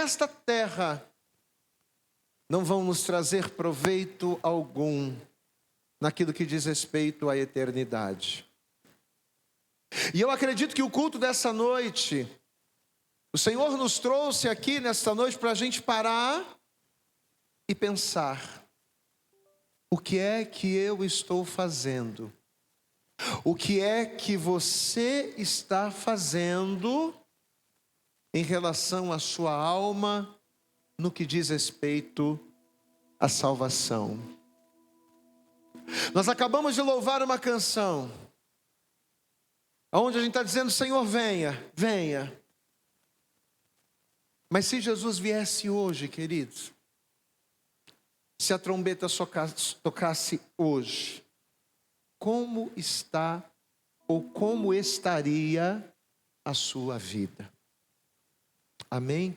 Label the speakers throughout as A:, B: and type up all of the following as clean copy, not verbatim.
A: desta terra não vão nos trazer proveito algum naquilo que diz respeito à eternidade. E eu acredito que o culto dessa noite, o Senhor nos trouxe aqui nesta noite para a gente parar e pensar: o que é que eu estou fazendo? O que é que você está fazendo em relação à sua alma no que diz respeito à salvação? Nós acabamos de louvar uma canção onde a gente está dizendo: Senhor, venha, venha. Mas se Jesus viesse hoje, queridos, se a trombeta tocasse hoje, como está ou como estaria a sua vida? Amém?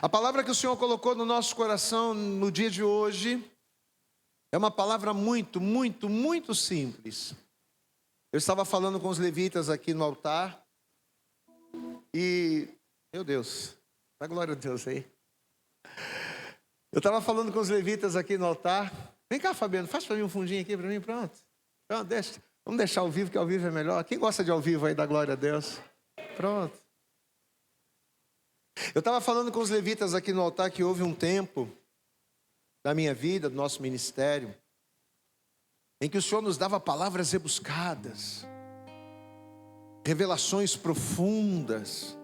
A: A palavra que o Senhor colocou no nosso coração no dia de hoje é uma palavra muito, muito, muito simples. Eu estava falando com os levitas aqui no altar e, meu Deus, dá glória a Deus aí. Eu estava falando com os levitas aqui no altar. Vem cá, Fabiano, faz para mim um fundinho aqui para mim, pronto. Pronto, deixa. Vamos deixar ao vivo, que ao vivo é melhor. Quem gosta de ao vivo aí, dá glória a Deus. Pronto. Eu estava falando com os levitas aqui no altar que houve um tempo da minha vida, do nosso ministério, em que o Senhor nos dava palavras rebuscadas, revelações profundas,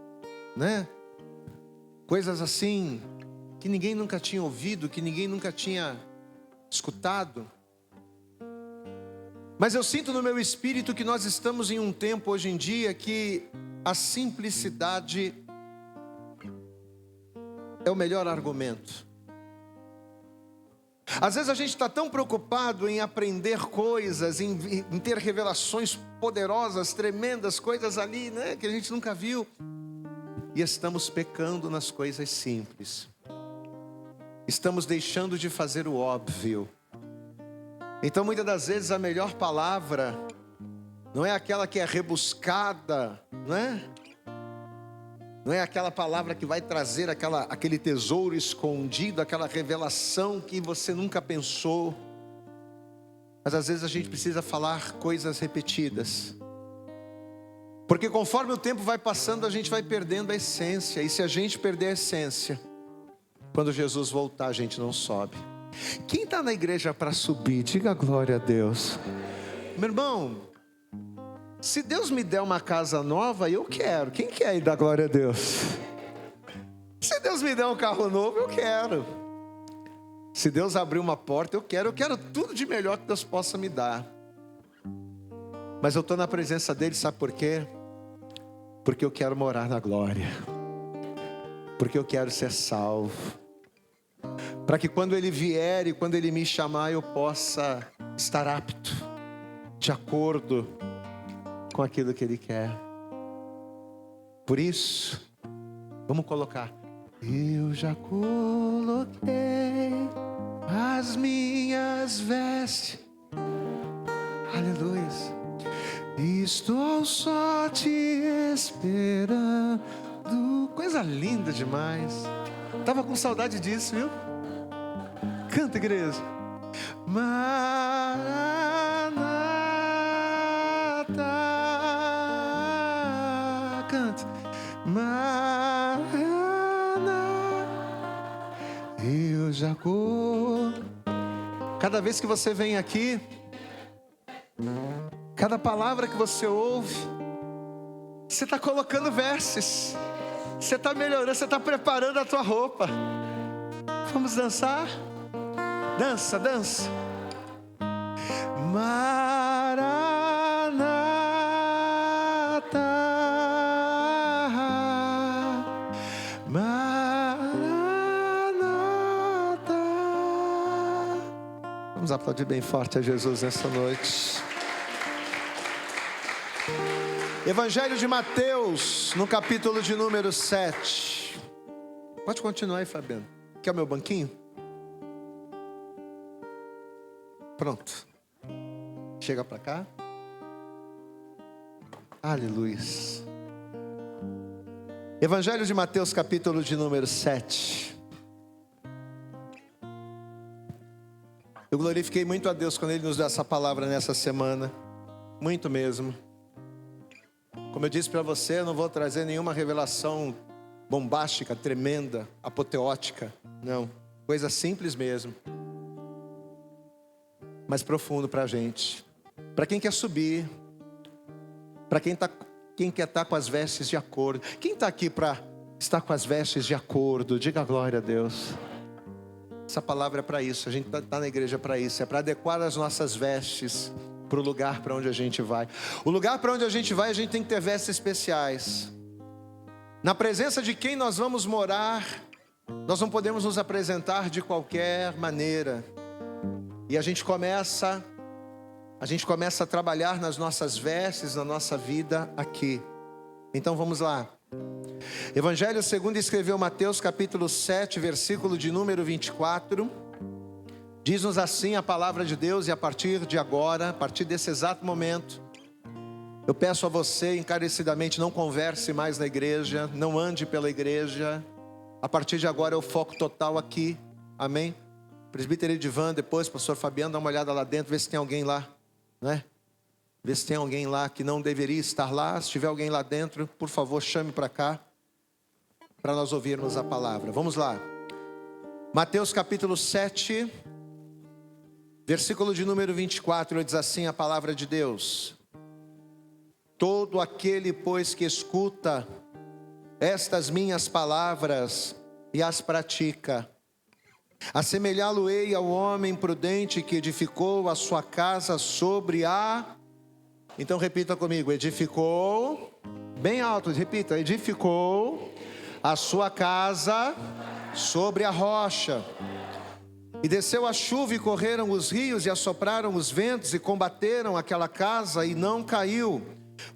A: né? Coisas assim que ninguém nunca tinha ouvido, que ninguém nunca tinha escutado. Mas eu sinto no meu espírito que nós estamos em um tempo hoje em dia que a simplicidade é o melhor argumento. Às vezes a gente está tão preocupado em aprender coisas, em ter revelações poderosas, tremendas, coisas ali, né, que a gente nunca viu, e estamos pecando nas coisas simples. Estamos deixando de fazer o óbvio. Então muitas das vezes a melhor palavra não é aquela que é rebuscada, não é? Não é aquela palavra que vai trazer aquele tesouro escondido, aquela revelação que você nunca pensou. Mas às vezes a gente precisa falar coisas repetidas. Porque conforme o tempo vai passando, a gente vai perdendo a essência. E se a gente perder a essência, quando Jesus voltar, a gente não sobe. Quem está na igreja para subir, diga glória a Deus. Meu irmão, se Deus me der uma casa nova, eu quero. Quem quer ir dar glória a Deus? Se Deus me der um carro novo, eu quero. Se Deus abrir uma porta, eu quero. Eu quero tudo de melhor que Deus possa me dar. Mas eu estou na presença dele, sabe por quê? Porque eu quero morar na glória. Porque eu quero ser salvo. Para que quando ele vier e quando ele me chamar, eu possa estar apto, de acordo com aquilo que ele quer. Por isso, vamos colocar: eu já coloquei as minhas vestes, aleluia, estou só te esperando. Coisa linda demais. Tava com saudade disso, viu? Canta, igreja. Canta. Eu já Cada vez que você vem aqui, cada palavra que você ouve, você está colocando versos, você está melhorando, você está preparando a tua roupa. Vamos dançar? Dança, dança. Vamos aplaudir bem forte a Jesus nessa noite. Evangelho de Mateus, no capítulo de número 7. Pode continuar aí, Fabiano. Quer o meu banquinho? Pronto. Chega para cá. Aleluia. Evangelho de Mateus, capítulo de número 7. Eu glorifiquei muito a Deus quando Ele nos deu essa palavra nessa semana. Muito mesmo. Como eu disse para você, eu não vou trazer nenhuma revelação bombástica, tremenda, apoteótica. Não, coisa simples mesmo. Mas profundo para a gente. Para quem quer subir. Para quem quer estar com as vestes de acordo. Quem está aqui para estar com as vestes de acordo? Diga glória a Deus. Essa palavra é para isso. A gente está na igreja para isso. É para adequar as nossas vestes para o lugar para onde a gente vai. O lugar para onde a gente vai, a gente tem que ter vestes especiais. Na presença de quem nós vamos morar, nós não podemos nos apresentar de qualquer maneira. E a gente começa a trabalhar nas nossas vestes, na nossa vida aqui. Então vamos lá. Evangelho segundo escreveu Mateus capítulo 7, versículo de número 24. Diz-nos assim a palavra de Deus, e a partir de agora, a partir desse exato momento, eu peço a você encarecidamente, não converse mais na igreja, não ande pela igreja. A partir de agora é o foco total aqui, amém? Presbítero Edivan, depois, pastor Fabiano, dá uma olhada lá dentro, vê se tem alguém lá, né? Vê se tem alguém lá que não deveria estar lá. Se tiver alguém lá dentro, por favor, chame para cá, para nós ouvirmos a palavra. Vamos lá. Mateus capítulo 7, versículo de número 24, diz assim a palavra de Deus: todo aquele, pois, que escuta estas minhas palavras e as pratica, assemelhá-lo-ei ao homem prudente que edificou a sua casa sobre a... Então repita comigo, edificou, bem alto, repita, edificou a sua casa sobre a rocha. E desceu a chuva e correram os rios e assopraram os ventos e combateram aquela casa e não caiu,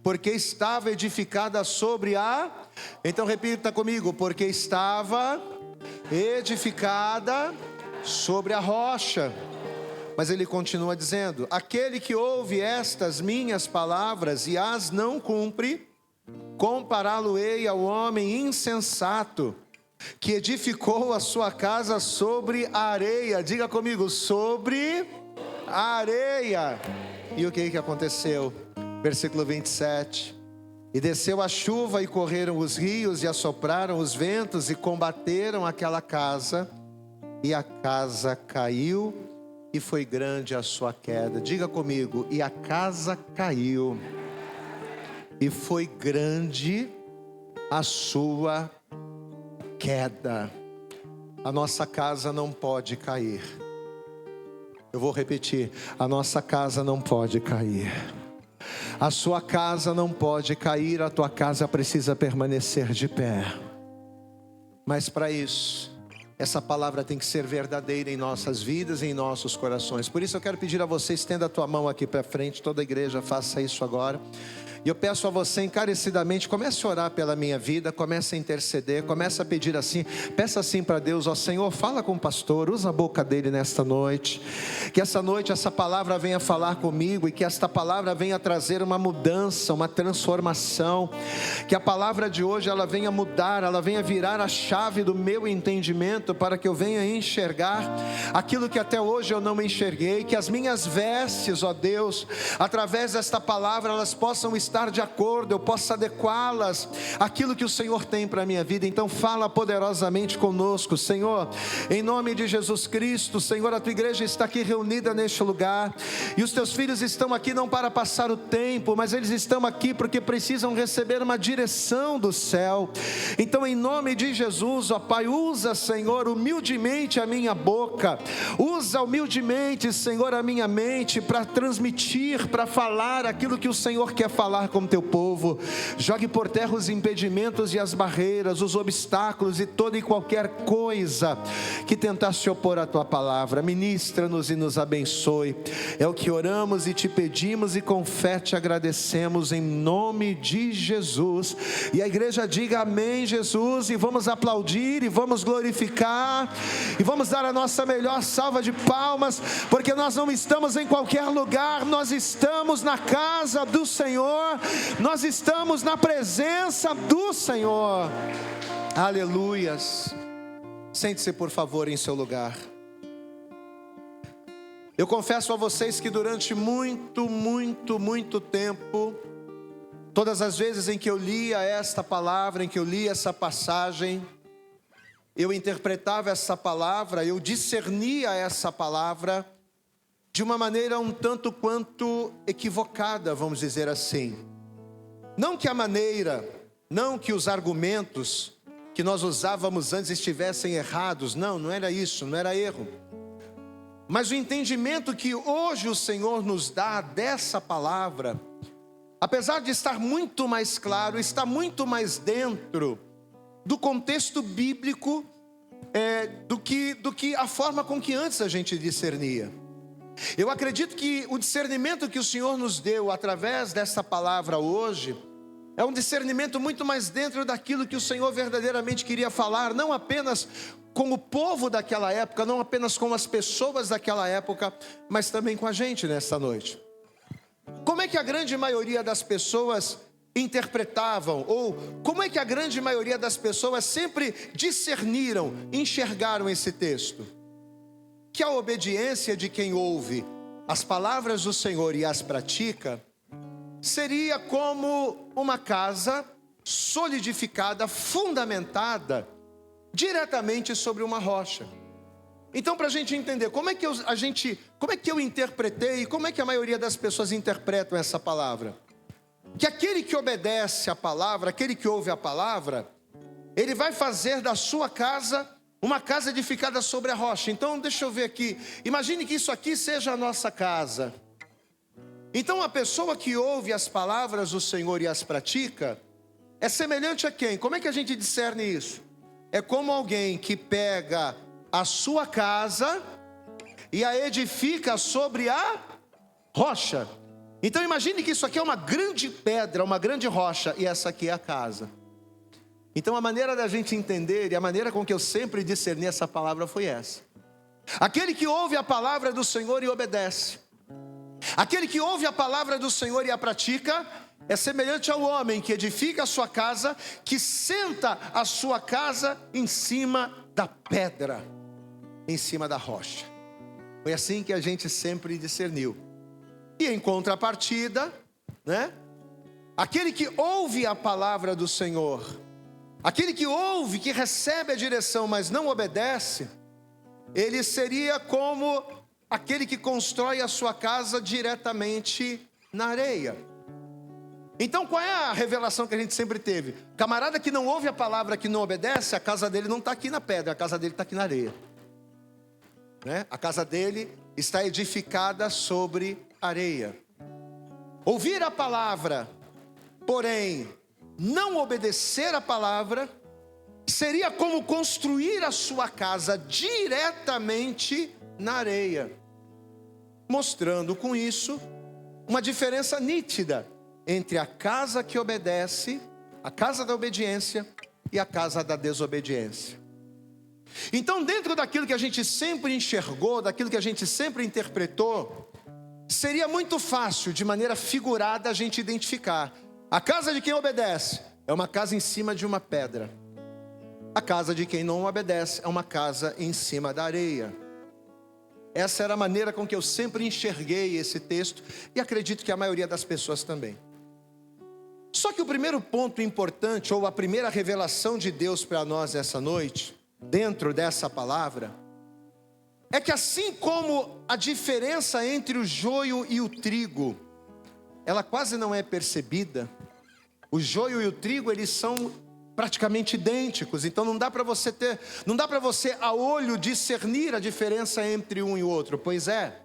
A: porque estava edificada sobre a... Então repita comigo, porque estava edificada sobre a rocha. Mas ele continua dizendo: aquele que ouve estas minhas palavras e as não cumpre, compará-lo-ei ao homem insensato que edificou a sua casa sobre a areia. Diga comigo, sobre a areia. E o que aconteceu? Versículo 27. E desceu a chuva e correram os rios e assopraram os ventos e combateram aquela casa, e a casa caiu e foi grande a sua queda. Diga comigo, e a casa caiu e foi grande a sua queda. A nossa casa não pode cair. Eu vou repetir, a nossa casa não pode cair. A sua casa não pode cair, a tua casa precisa permanecer de pé. Mas para isso, essa palavra tem que ser verdadeira em nossas vidas e em nossos corações. Por isso eu quero pedir a você, estenda a tua mão aqui para frente, toda a igreja faça isso agora. E eu peço a você encarecidamente, comece a orar pela minha vida, comece a interceder, comece a pedir assim, peça assim para Deus: ó Senhor, fala com o pastor, usa a boca dele nesta noite, que essa noite essa palavra venha falar comigo, e que esta palavra venha trazer uma mudança, uma transformação, que a palavra de hoje ela venha mudar, ela venha virar a chave do meu entendimento, para que eu venha enxergar aquilo que até hoje eu não enxerguei, que as minhas vestes, ó Deus, através desta palavra elas possam estar de acordo, eu possa adequá-las àquilo que o Senhor tem para a minha vida. Então fala poderosamente conosco, Senhor, em nome de Jesus Cristo. Senhor, a tua igreja está aqui reunida neste lugar, e os teus filhos estão aqui não para passar o tempo, mas eles estão aqui porque precisam receber uma direção do céu. Então em nome de Jesus, ó Pai, usa, Senhor, humildemente a minha boca, usa humildemente, Senhor, a minha mente para transmitir, para falar aquilo que o Senhor quer falar com o teu povo. Jogue por terra os impedimentos e as barreiras, os obstáculos e toda e qualquer coisa que tentar se opor à tua palavra. Ministra-nos e nos abençoe. É o que oramos e te pedimos, e com fé te agradecemos em nome de Jesus. E a igreja diga amém, Jesus, e vamos aplaudir e vamos glorificar e vamos dar a nossa melhor salva de palmas, porque nós não estamos em qualquer lugar, nós estamos na casa do Senhor. lugar, nós estamos na presença do Senhor. Aleluias. Sente-se, por favor, em seu lugar. Eu confesso a vocês que durante muito tempo, todas as vezes em que eu lia esta palavra, em que eu lia essa passagem, eu interpretava essa palavra, eu discernia essa palavra de uma maneira um tanto quanto equivocada, vamos dizer assim. Não que a maneira, não que os argumentos que nós usávamos antes estivessem errados, não era isso, não era erro. Mas o entendimento que hoje o Senhor nos dá dessa palavra, apesar de estar muito mais claro, está muito mais dentro do contexto bíblico do que a forma com que antes a gente discernia. Eu acredito que o discernimento que o Senhor nos deu através dessa palavra hoje é um discernimento muito mais dentro daquilo que o Senhor verdadeiramente queria falar, não apenas com o povo daquela época, não apenas com as pessoas daquela época, mas também com a gente nesta noite. Como é que a grande maioria das pessoas interpretavam, ou como é que a grande maioria das pessoas sempre discerniram, enxergaram esse texto? Que a obediência de quem ouve as palavras do Senhor e as pratica seria como uma casa solidificada, fundamentada diretamente sobre uma rocha. Então, para a gente entender como é que eu interpretei e como é que a maioria das pessoas interpretam essa palavra, que aquele que obedece a palavra, aquele que ouve a palavra, ele vai fazer da sua casa uma casa edificada sobre a rocha. Então, deixa eu ver aqui, imagine que isso aqui seja a nossa casa. Então, a pessoa que ouve as palavras do Senhor e as pratica é semelhante a quem? Como é que a gente discerne isso? É como alguém que pega a sua casa e a edifica sobre a rocha. Então imagine que isso aqui é uma grande pedra, uma grande rocha, e essa aqui é a casa. Então a maneira da gente entender, e a maneira com que eu sempre discerni essa palavra foi essa. Aquele que ouve a palavra do Senhor e obedece, aquele que ouve a palavra do Senhor e a pratica, é semelhante ao homem que edifica a sua casa, que senta a sua casa em cima da pedra, em cima da rocha. Foi assim que a gente sempre discerniu. E em contrapartida, aquele que ouve a palavra do Senhor, aquele que ouve, que recebe a direção, mas não obedece, ele seria como aquele que constrói a sua casa diretamente na areia. Então qual é a revelação que a gente sempre teve? Camarada que não ouve a palavra, que não obedece, a casa dele não está aqui na pedra, a casa dele está aqui na areia. A casa dele está edificada sobre areia. Ouvir a palavra, porém não obedecer a palavra, seria como construir a sua casa diretamente na areia, mostrando com isso uma diferença nítida entre a casa que obedece, a casa da obediência, e a casa da desobediência. Então, dentro daquilo que a gente sempre enxergou, daquilo que a gente sempre interpretou, seria muito fácil, de maneira figurada, a gente identificar: a casa de quem obedece é uma casa em cima de uma pedra, a casa de quem não obedece é uma casa em cima da areia. Essa era a maneira com que eu sempre enxerguei esse texto, e acredito que a maioria das pessoas também. Só que o primeiro ponto importante, ou a primeira revelação de Deus para nós essa noite, dentro dessa palavra, é que assim como a diferença entre o joio e o trigo, ela quase não é percebida. O joio e o trigo, eles são praticamente idênticos, então não dá para você a olho discernir a diferença entre um e o outro. Pois é,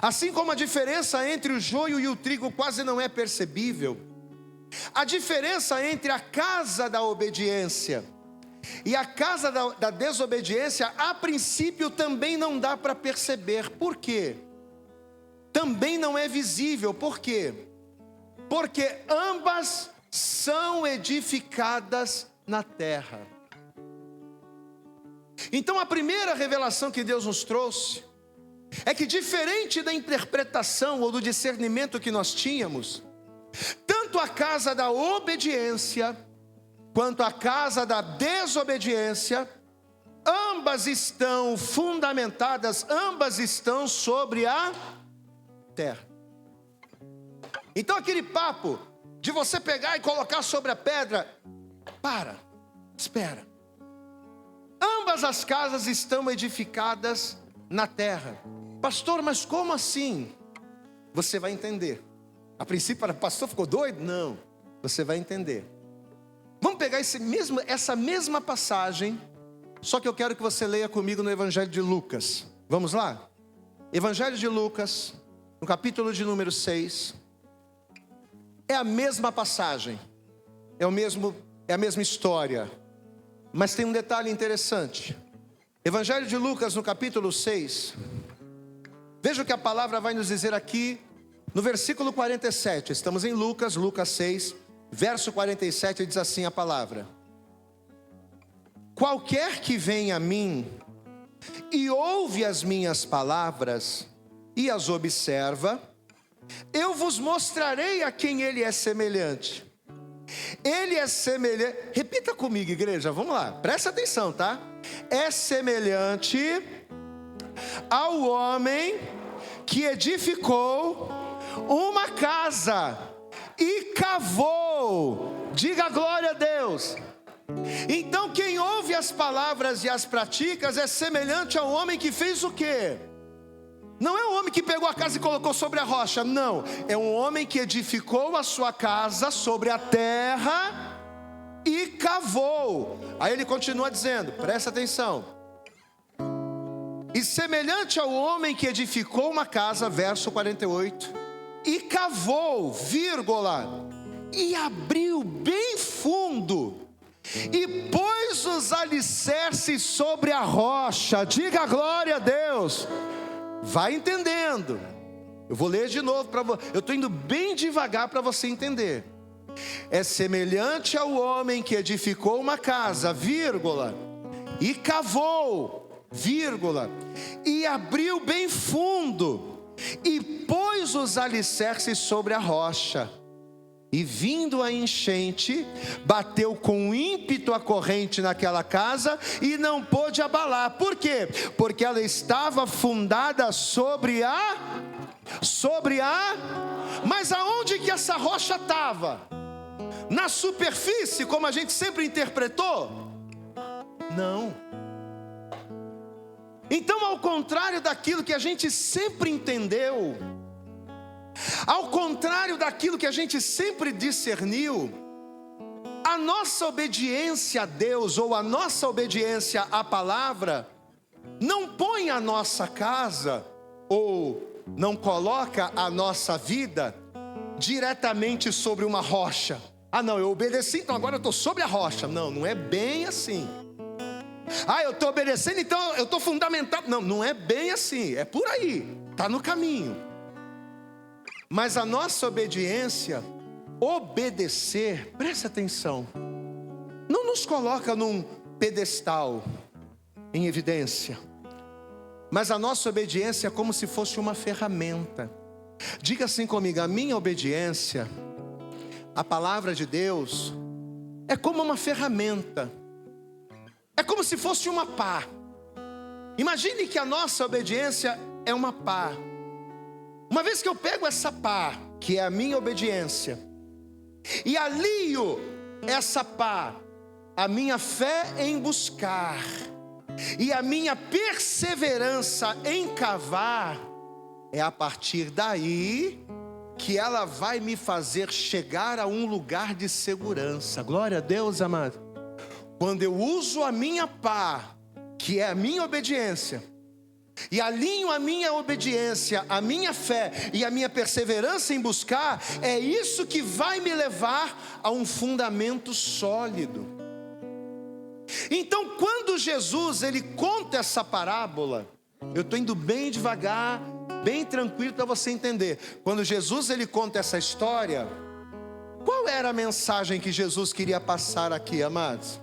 A: assim como a diferença entre o joio e o trigo quase não é percebível, a diferença entre a casa da obediência e a casa da desobediência, a princípio também não dá para perceber. Por quê? Também não é visível. Por quê? Porque ambas são edificadas na terra. Então a primeira revelação que Deus nos trouxe é que, diferente da interpretação ou do discernimento que nós tínhamos, tanto tanto a casa da obediência quanto a casa da desobediência, ambas estão fundamentadas, ambas estão sobre a terra. Então aquele papo de você pegar e colocar sobre a pedra, espera. Ambas as casas estão edificadas na terra. Pastor, mas como assim? Você vai entender. A princípio, o pastor ficou doido? Não, você vai entender. Vamos pegar essa mesma passagem, só que eu quero que você leia comigo no Evangelho de Lucas. Vamos lá? Evangelho de Lucas, no capítulo de número 6. É a mesma passagem, é a mesma história, mas tem um detalhe interessante. Evangelho de Lucas, no capítulo 6. Veja o que a palavra vai nos dizer aqui, no versículo 47. Estamos em Lucas 6, verso 47, diz assim a palavra: qualquer que vem a mim e ouve as minhas palavras e as observa, eu vos mostrarei a quem ele é semelhante. Ele é semelhante, repita comigo, igreja, vamos lá, presta atenção, tá? É semelhante ao homem que edificou uma casa e cavou. Diga glória a Deus. Então quem ouve as palavras e as pratica é semelhante ao homem que fez o quê? Não é um homem que pegou a casa e colocou sobre a rocha, não. É um homem que edificou a sua casa sobre a terra e cavou. Aí ele continua dizendo, presta atenção. E semelhante ao homem que edificou uma casa, verso 48, e cavou, vírgula, e abriu bem fundo, e pôs os alicerces sobre a rocha. Diga glória a Deus. Vai entendendo. Eu vou ler de novo para você. Eu estou indo bem devagar para você entender. É semelhante ao homem que edificou uma casa, vírgula, e cavou, vírgula, e abriu bem fundo, e pôs os alicerces sobre a rocha. E vindo a enchente, bateu com ímpeto a corrente naquela casa e não pôde abalar. Por quê? Porque ela estava fundada sobre a... Mas aonde que essa rocha estava? Na superfície, como a gente sempre interpretou? Não. Então, ao contrário daquilo que a gente sempre entendeu, ao contrário daquilo que a gente sempre discerniu, a nossa obediência a Deus ou a nossa obediência à palavra não põe a nossa casa ou não coloca a nossa vida diretamente sobre uma rocha. Ah não, eu obedeci, então agora eu estou sobre a rocha. Não, não é bem assim. Ah, eu estou obedecendo, então eu estou fundamentado. Não, não é bem assim, é por aí, está no caminho. Mas a nossa obediência, obedecer, presta atenção, não nos coloca num pedestal em evidência, mas a nossa obediência é como se fosse uma ferramenta. Diga assim comigo, a minha obediência, a palavra de Deus, é como uma ferramenta, é como se fosse uma pá. Imagine que a nossa obediência é uma pá. Uma vez que eu pego essa pá, que é a minha obediência, e alio essa pá, a minha fé em buscar, e a minha perseverança em cavar, é a partir daí que ela vai me fazer chegar a um lugar de segurança. Glória a Deus, amado. Quando eu uso a minha pá, que é a minha obediência, e alinho a minha obediência, a minha fé e a minha perseverança em buscar, é isso que vai me levar a um fundamento sólido. Então, quando Jesus ele conta essa parábola, eu estou indo bem devagar, bem tranquilo para você entender. Quando Jesus ele conta essa história, qual era a mensagem que Jesus queria passar aqui, amados?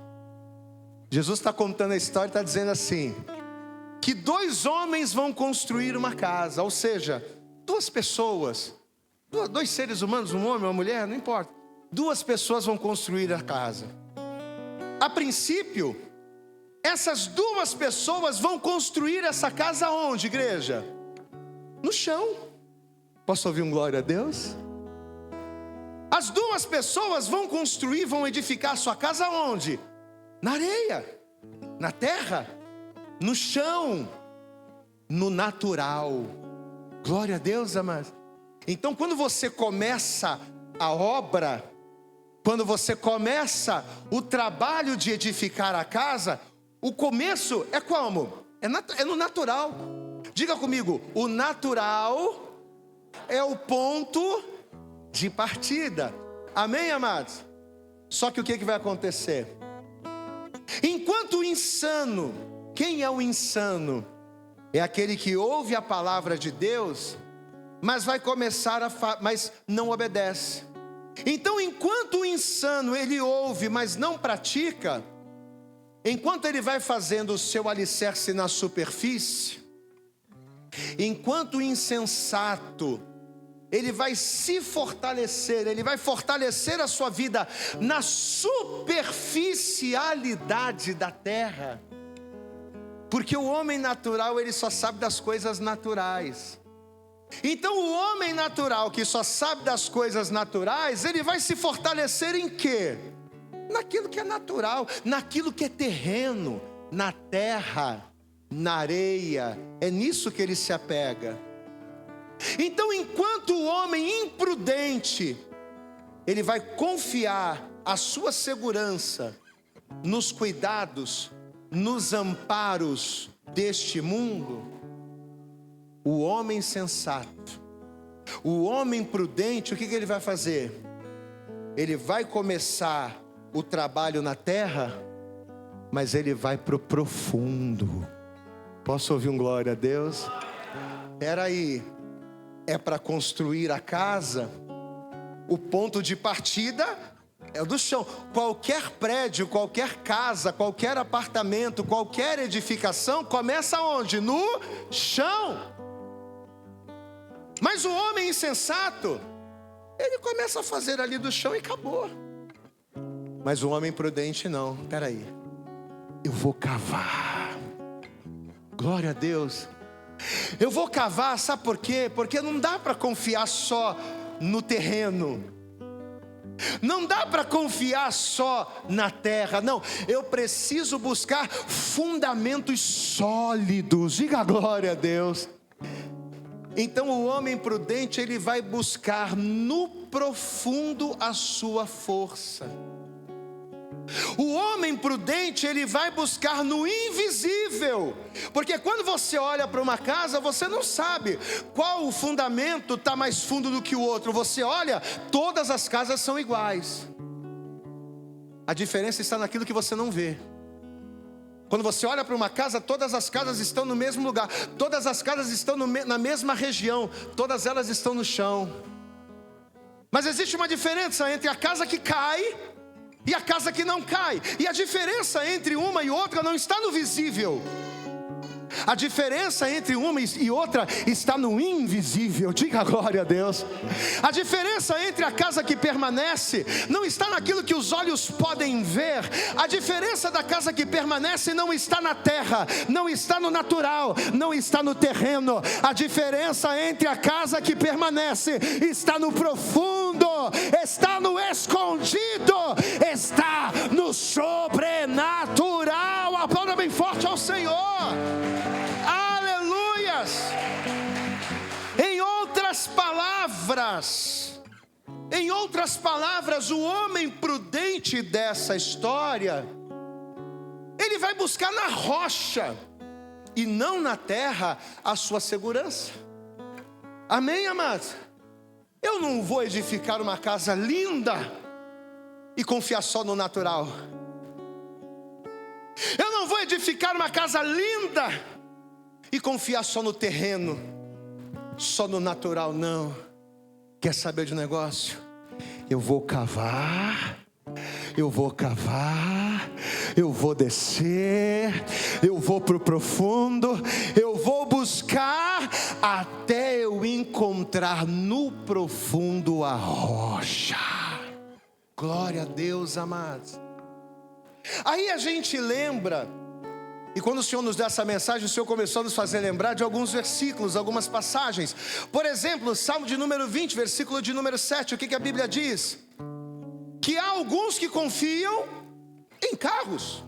A: Jesus está contando a história e está dizendo assim, que dois homens vão construir uma casa, ou seja, duas pessoas, dois seres humanos, um homem e uma mulher, não importa, duas pessoas vão construir a casa. A princípio, essas duas pessoas vão construir essa casa onde, igreja? No chão. Posso ouvir um glória a Deus? As duas pessoas vão construir, vão edificar a sua casa onde? Na areia, na terra, no chão, no natural. Glória a Deus, amados. Então, quando você começa a obra, quando você começa o trabalho de edificar a casa, o começo é como? É no natural. Diga comigo, o natural é o ponto de partida. Amém, amados? Só que o que vai acontecer? Enquanto o insano, quem é o insano? É aquele que ouve a palavra de Deus, mas vai começar mas não obedece. Então, enquanto o insano ele ouve, mas não pratica, enquanto ele vai fazendo o seu alicerce na superfície, enquanto o insensato ele vai se fortalecer, ele vai fortalecer a sua vida na superficialidade da terra. Porque o homem natural, ele só sabe das coisas naturais. Então o homem natural que só sabe das coisas naturais, ele vai se fortalecer em quê? Naquilo que é natural, naquilo que é terreno, na terra, na areia. É nisso que ele se apega. Então, enquanto o homem imprudente, ele vai confiar a sua segurança nos cuidados, nos amparos deste mundo, o homem sensato, o homem prudente, o que ele vai fazer? Ele vai começar o trabalho na terra, mas ele vai para o profundo. Posso ouvir um glória a Deus? Espera aí. É para construir a casa, o ponto de partida é o do chão. Qualquer prédio, qualquer casa, qualquer apartamento, qualquer edificação começa onde? No chão. Mas o homem insensato, ele começa a fazer ali do chão e acabou. Mas o homem prudente não. Espera aí, eu vou cavar. Glória a Deus. Eu vou cavar, sabe por quê? Porque não dá para confiar só no terreno. Não dá para confiar só na terra, não. Eu preciso buscar fundamentos sólidos. Diga glória a Deus. Então o homem prudente, ele vai buscar no profundo a sua força. O homem prudente, ele vai buscar no invisível. Porque quando você olha para uma casa, você não sabe qual o fundamento está mais fundo do que o outro. Você olha, todas as casas são iguais. A diferença está naquilo que você não vê. Quando você olha para uma casa, todas as casas estão no mesmo lugar. Todas as casas estão na mesma região. Todas elas estão no chão. Mas existe uma diferença entre a casa que cai e a casa que não cai. E a diferença entre uma e outra não está no visível. A diferença entre uma e outra está no invisível. Diga glória a Deus. A diferença entre a casa que permanece não está naquilo que os olhos podem ver. A diferença da casa que permanece não está na terra, não está no natural, não está no terreno. A diferença entre a casa que permanece está no profundo, está no escondido, está no sobrenatural. Aplauda bem forte ao Senhor. Aleluias. Em outras palavras, o homem prudente dessa história, ele vai buscar na rocha e não na terra a sua segurança. Amém, amados? Eu não vou edificar uma casa linda e confiar só no natural. Eu não vou edificar uma casa linda e confiar só no terreno, só no natural, não. Quer saber de um negócio? Eu vou cavar, eu vou descer, eu vou para o profundo, eu vou buscar até eu encontrar no profundo a rocha. Glória a Deus, amados. Aí a gente lembra, e quando o Senhor nos deu essa mensagem, o Senhor começou a nos fazer lembrar de alguns versículos, algumas passagens. Por exemplo, Salmo de número 20, versículo de número 7, o que a Bíblia diz? Que há alguns que confiam em carros.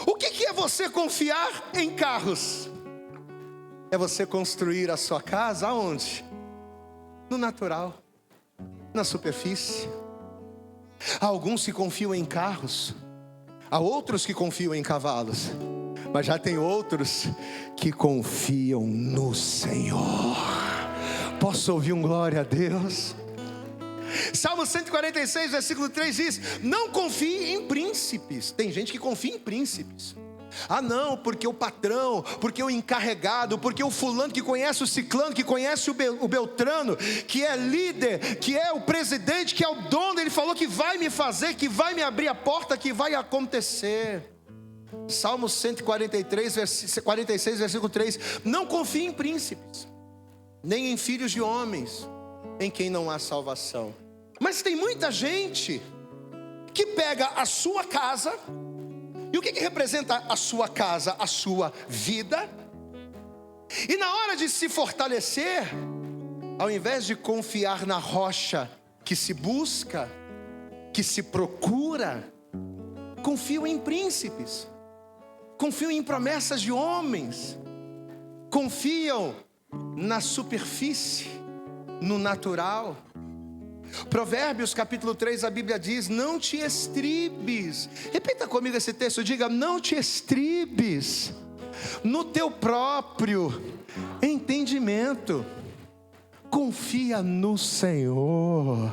A: O que é você confiar em carros? É você construir a sua casa aonde? No natural, na superfície. Há alguns que confiam em carros, há outros que confiam em cavalos, mas já tem outros que confiam no Senhor. Posso ouvir um glória a Deus? Salmo 146, versículo 3 diz: não confie em príncipes. Tem gente que confia em príncipes. Ah não, porque o patrão, porque o encarregado, porque o fulano que conhece o ciclano, que conhece o beltrano, que é líder, que é o presidente, que é o dono, ele falou que vai me fazer, que vai me abrir a porta, que vai acontecer. Salmo 46, versículo 3: não confie em príncipes, nem em filhos de homens, em quem não há salvação. Mas tem muita gente que pega a sua casa. E o que representa a sua casa? A sua vida. E na hora de se fortalecer, ao invés de confiar na rocha que se busca, que se procura, confiam em príncipes, confiam em promessas de homens, confiam na superfície, no natural. Provérbios capítulo 3, a Bíblia diz: não te estribes. Repita comigo esse texto, diga: não te estribes no teu próprio entendimento. Confia no Senhor.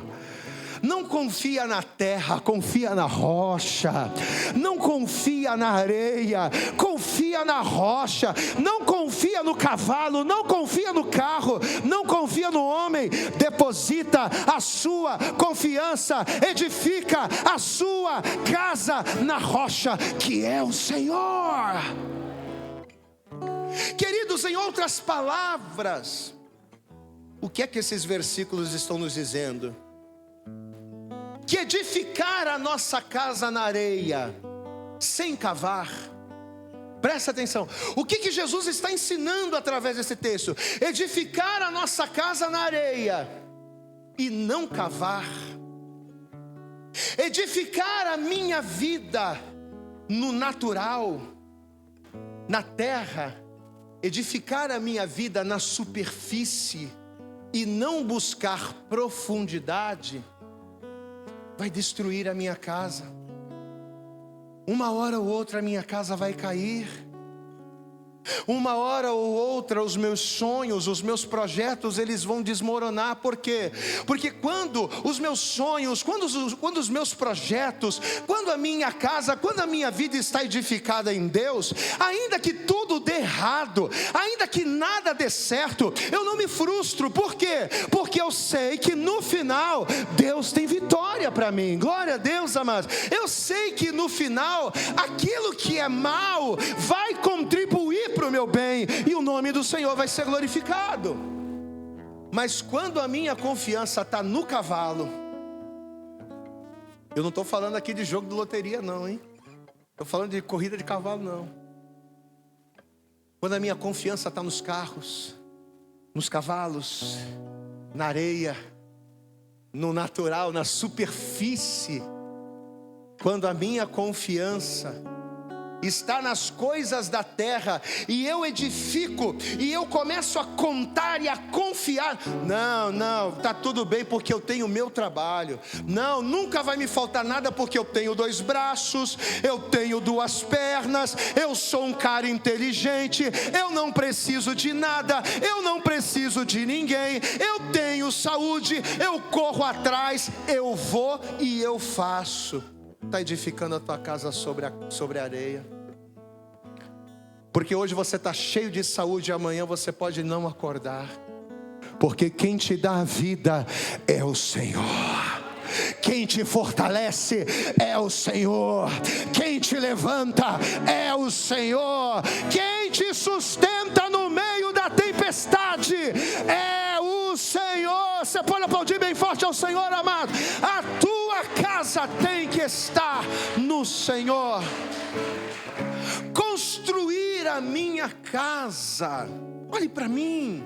A: Não confia na terra, confia na rocha. Não confia na areia, confia na rocha. Não confia no cavalo, não confia no carro, não confia no homem. Deposita a sua confiança, edifica a sua casa na rocha, que é o Senhor. Queridos, em outras palavras, o que é que esses versículos estão nos dizendo? Que edificar a nossa casa na areia, sem cavar. Presta atenção, o que Jesus está ensinando através desse texto? Edificar a nossa casa na areia e não cavar. Edificar a minha vida no natural, na terra. Edificar a minha vida na superfície e não buscar profundidade, vai destruir a minha casa. Uma hora ou outra a minha casa vai cair. Uma hora ou outra os meus sonhos, os meus projetos, eles vão desmoronar. Por quê? Porque quando os meus sonhos, quando os meus projetos, quando a minha casa, quando a minha vida está edificada em Deus, ainda que tudo dê errado, ainda que nada dê certo, eu não me frustro. Por quê? Porque eu sei que no final Deus tem vitória para mim. Glória a Deus, amados. Eu sei que no final aquilo que é mal vai contribuir para o meu bem, e o nome do Senhor vai ser glorificado. Mas quando a minha confiança está no cavalo, eu não estou falando aqui de jogo de loteria não, hein? Estou falando de corrida de cavalo não. Quando a minha confiança está nos carros, nos cavalos, na areia, no natural, na superfície, quando a minha confiança está nas coisas da terra, e eu edifico, e eu começo a contar e a confiar, não, está tudo bem porque eu tenho o meu trabalho, não, nunca vai me faltar nada porque eu tenho 2 braços, eu tenho 2 pernas, eu sou um cara inteligente, eu não preciso de nada, eu não preciso de ninguém, eu tenho saúde, eu corro atrás, eu vou e eu faço. Está edificando a tua casa sobre a areia. Porque hoje você está cheio de saúde e amanhã você pode não acordar. Porque quem te dá a vida é o Senhor. Quem te fortalece é o Senhor. Quem te levanta é o Senhor. Quem te sustenta no meio da tempestade é o Senhor. Você pode aplaudir bem forte ao Senhor, amado. A tua confiança tem que estar no Senhor. Construir a minha casa. Olhe para mim.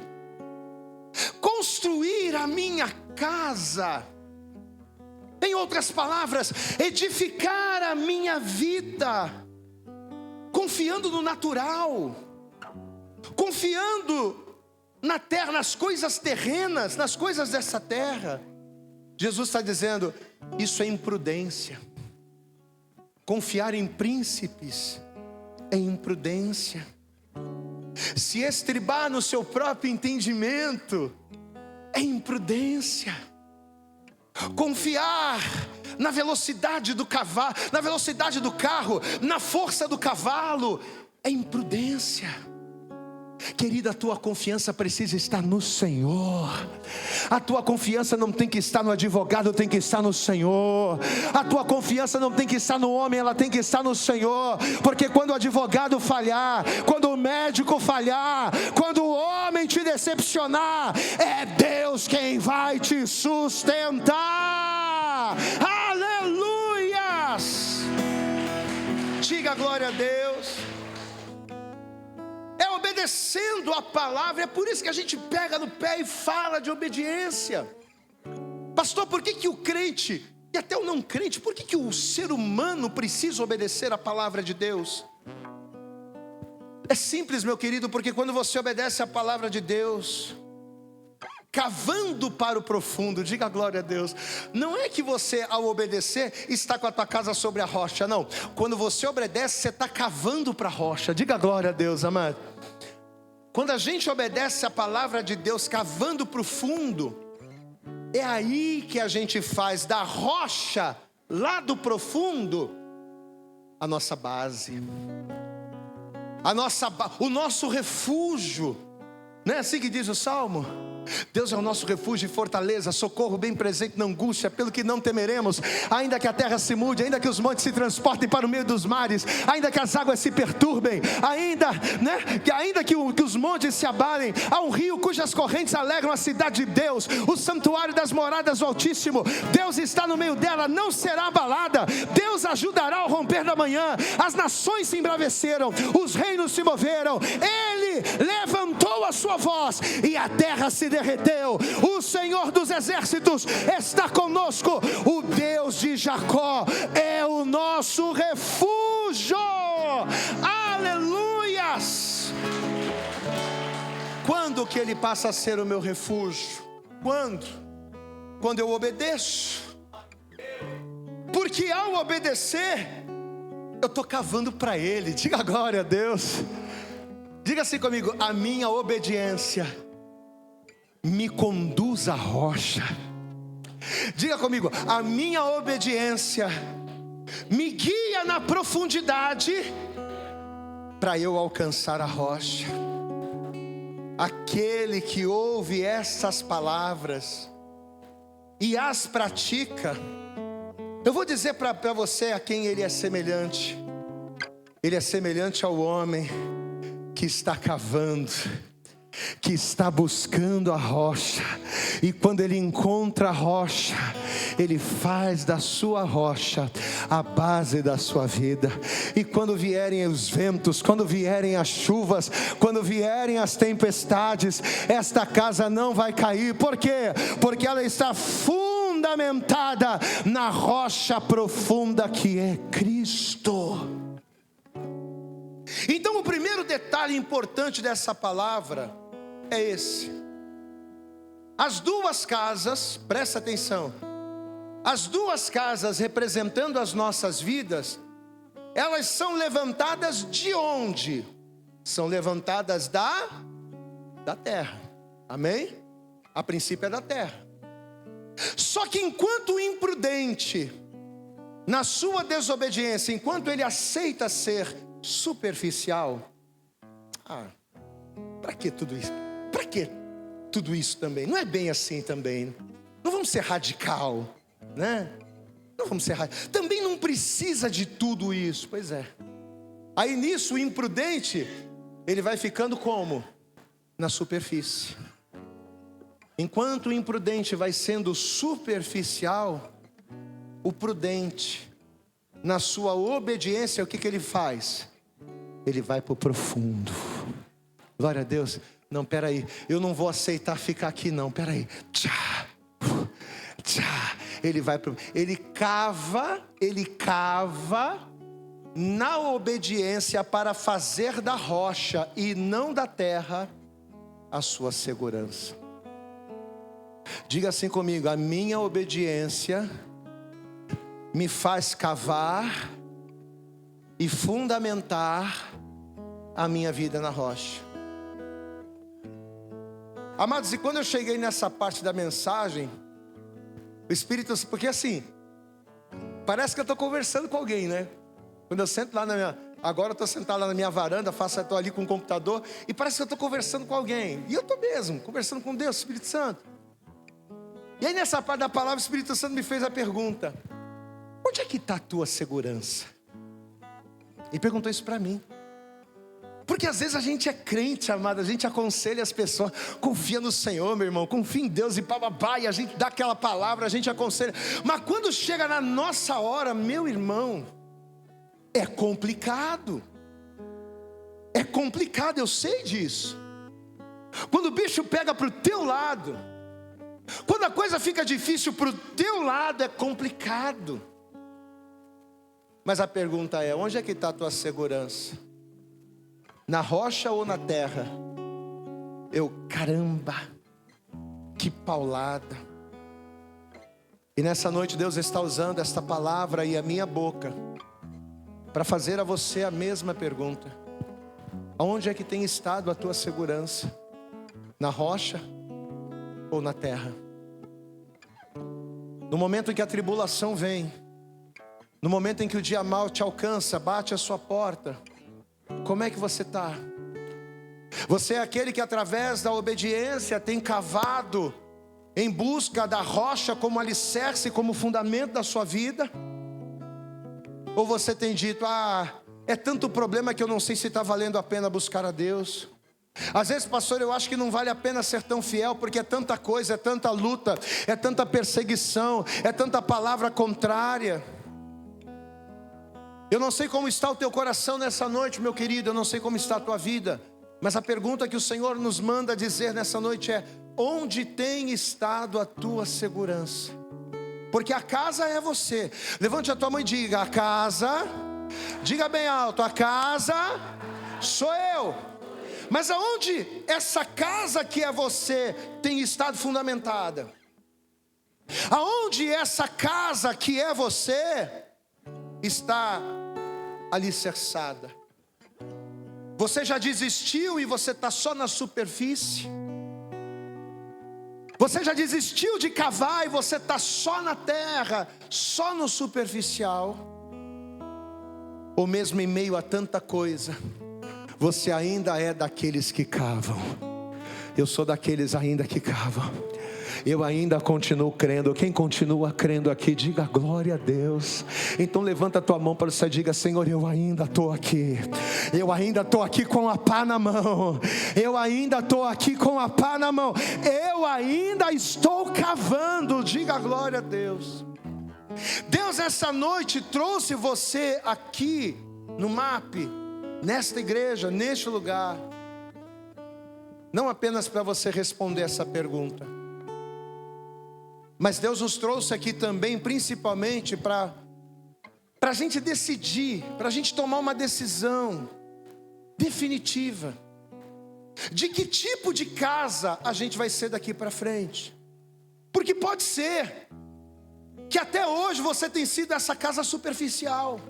A: Construir a minha casa. Em outras palavras, edificar a minha vida, confiando no natural, confiando na terra, nas coisas terrenas, nas coisas dessa terra. Jesus está dizendo, isso é imprudência. Confiar em príncipes é imprudência. Se estribar no seu próprio entendimento é imprudência. Confiar na velocidade do cavalo, na velocidade do carro, na força do cavalo é imprudência. Querida, a tua confiança precisa estar no Senhor. A tua confiança não tem que estar no advogado, tem que estar no Senhor. A tua confiança não tem que estar no homem, ela tem que estar no Senhor. Porque quando o advogado falhar, quando o médico falhar, quando o homem te decepcionar, é Deus quem vai te sustentar. Aleluias! Diga glória a Deus. É obedecendo a palavra. É por isso que a gente pega no pé e fala de obediência. Pastor, por que o crente, e até o não crente, por que o ser humano precisa obedecer a palavra de Deus? É simples, meu querido, porque quando você obedece a palavra de Deus, cavando para o profundo, diga glória a Deus. Não é que você, ao obedecer, está com a tua casa sobre a rocha, não. Quando você obedece, você está cavando para a rocha, diga glória a Deus, amado. Quando a gente obedece a palavra de Deus, cavando para o fundo, é aí que a gente faz da rocha, lá do profundo, a nossa base, o nosso refúgio. Não é assim que diz o Salmo? Deus é o nosso refúgio e fortaleza, socorro bem presente na angústia, pelo que não temeremos. Ainda que a terra se mude, ainda que os montes se transportem para o meio dos mares, ainda que as águas se perturbem, ainda que os montes se abalem, há um rio cujas correntes alegram a cidade de Deus, o santuário das moradas do Altíssimo. Deus está no meio dela, não será abalada. Deus ajudará ao romper da manhã. As nações se embraveceram, os reinos se moveram. Ele levantou a sua voz e a terra se derreteu. O Senhor dos exércitos está conosco. O Deus de Jacó é o nosso refúgio. Aleluias! Quando que Ele passa a ser o meu refúgio? Quando eu obedeço. Porque ao obedecer, eu estou cavando para Ele. Diga glória a Deus. Diga assim comigo: a minha obediência me conduz à rocha. Diga comigo: a minha obediência me guia na profundidade para eu alcançar a rocha. Aquele que ouve essas palavras e as pratica, eu vou dizer para você a quem ele é semelhante. Ele é semelhante ao homem que está cavando, que está buscando a rocha, e quando ele encontra a rocha, ele faz da sua rocha a base da sua vida. E quando vierem os ventos, quando vierem as chuvas, quando vierem as tempestades, esta casa não vai cair. Por quê? Porque ela está fundamentada na rocha profunda que é Cristo. Então o primeiro detalhe importante dessa palavra é esse: as duas casas, presta atenção, as duas casas representando as nossas vidas, elas são levantadas de onde? São levantadas da terra, amém? A princípio é da terra. Só que enquanto o imprudente, na sua desobediência, enquanto ele aceita ser superficial, para que tudo isso? Para que tudo isso também? Não é bem assim também. Não vamos ser radical, né? Não vamos ser radical. Também não precisa de tudo isso. Pois é. Aí nisso o imprudente, ele vai ficando como? Na superfície. Enquanto o imprudente vai sendo superficial, o prudente, na sua obediência, o que ele faz? Ele vai para o profundo. Glória a Deus. Não, peraí, eu não vou aceitar ficar aqui não, peraí. Tchá, tchá. Ele cava na obediência para fazer da rocha e não da terra a sua segurança. Diga assim comigo: a minha obediência me faz cavar e fundamentar a minha vida na rocha. Amados, e quando eu cheguei nessa parte da mensagem, o Espírito, porque assim, parece que eu estou conversando com alguém, né? Quando eu sento lá agora eu estou sentado lá na minha varanda, estou ali com o computador, e parece que eu estou conversando com alguém. E eu estou mesmo, conversando com Deus, Espírito Santo. E aí nessa parte da palavra, o Espírito Santo me fez a pergunta: onde é que está a tua segurança? E perguntou isso para mim. Porque às vezes a gente é crente, amado, a gente aconselha as pessoas: confia no Senhor, meu irmão, confia em Deus, e bababá, e a gente dá aquela palavra, a gente aconselha. Mas quando chega na nossa hora, meu irmão, é complicado. É complicado, eu sei disso. Quando o bicho pega para o teu lado, quando a coisa fica difícil para o teu lado, é complicado. Mas a pergunta é: onde é que está a tua segurança? Na rocha ou na terra? Caramba, que paulada. E nessa noite Deus está usando esta palavra e a minha boca para fazer a você a mesma pergunta: aonde é que tem estado a tua segurança? Na rocha ou na terra? No momento em que a tribulação vem, no momento em que o dia mau te alcança, bate a sua porta, como é que você está? Você é aquele que através da obediência tem cavado em busca da rocha como alicerce, como fundamento da sua vida? Ou você tem dito: é tanto problema que eu não sei se está valendo a pena buscar a Deus? Às vezes, pastor, eu acho que não vale a pena ser tão fiel, porque é tanta coisa, é tanta luta, é tanta perseguição, é tanta palavra contrária. Eu não sei como está o teu coração nessa noite, meu querido, eu não sei como está a tua vida, mas a pergunta que o Senhor nos manda dizer nessa noite é: onde tem estado a tua segurança? Porque a casa é você. Levante a tua mão e diga: a casa, diga bem alto, a casa sou eu. Mas aonde essa casa que é você tem estado fundamentada? Aonde essa casa que é você está alicerçada? Você já desistiu e você está só na superfície? Você já desistiu de cavar e você está só na terra, só no superficial? Ou mesmo em meio a tanta coisa, você ainda é daqueles que cavam? Eu sou daqueles ainda que cavam. Eu ainda continuo crendo. Quem continua crendo aqui, diga glória a Deus. Então levanta a tua mão para você e diga: Senhor, eu ainda estou aqui. Eu ainda estou aqui com a pá na mão. Eu ainda estou aqui com a pá na mão. Eu ainda estou cavando. Diga glória a Deus. Deus essa noite trouxe você aqui no MAP, nesta igreja, neste lugar, não apenas para você responder essa pergunta, mas Deus nos trouxe aqui também principalmente para a gente decidir, para a gente tomar uma decisão definitiva de que tipo de casa a gente vai ser daqui para frente. Porque pode ser que até hoje você tem sido essa casa superficial.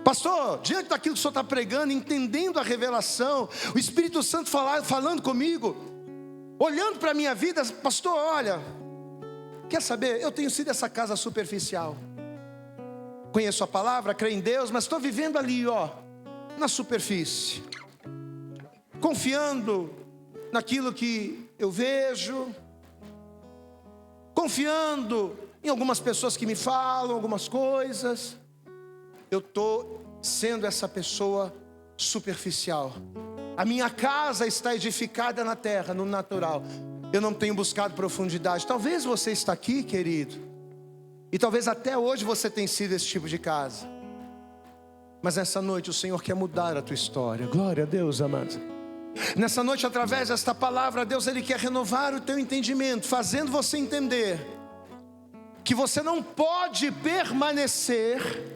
A: Pastor, diante daquilo que o senhor está pregando, entendendo a revelação, o Espírito Santo falando comigo, olhando para a minha vida: pastor, olha, quer saber, eu tenho sido essa casa superficial. Conheço a palavra, creio em Deus, mas estou vivendo ali, na superfície, confiando naquilo que eu vejo, confiando em algumas pessoas que me falam algumas coisas. Eu estou sendo essa pessoa superficial. A minha casa está edificada na terra, no natural. Eu não tenho buscado profundidade. Talvez você está aqui, querido, E talvez até hoje você tenha sido esse tipo de casa. Mas nessa noite o Senhor quer mudar a tua história. Glória a Deus, amados. Nessa noite, através desta palavra, Deus, Ele quer renovar o teu entendimento, fazendo você entender que você não pode permanecer.